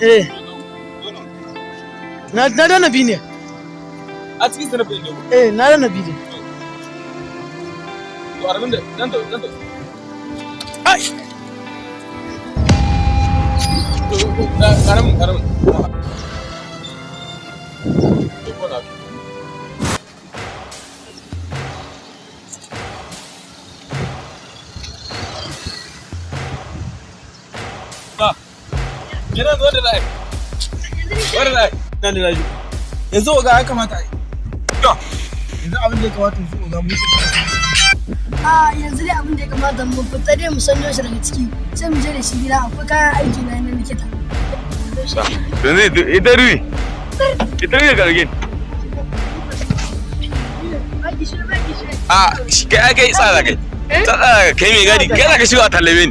Eh. Na da nabi ne. A cikin sanafin da Eh, na da nabi ne. to arbin da dan to Ai. karamin ba yana zuwa da zai nan da zai yanzu ga ya kamata a yi yanzu abin da ya kamata su ga mu a yanzu dai abin da ya kamata mu fita dai mu sanyo shi daga ciki sai mu je da shi gida akwai kayan aiki na likita yanzu ita ruwi ga gargin a kai tsara kai mai gadi kai za ka shiga a talabin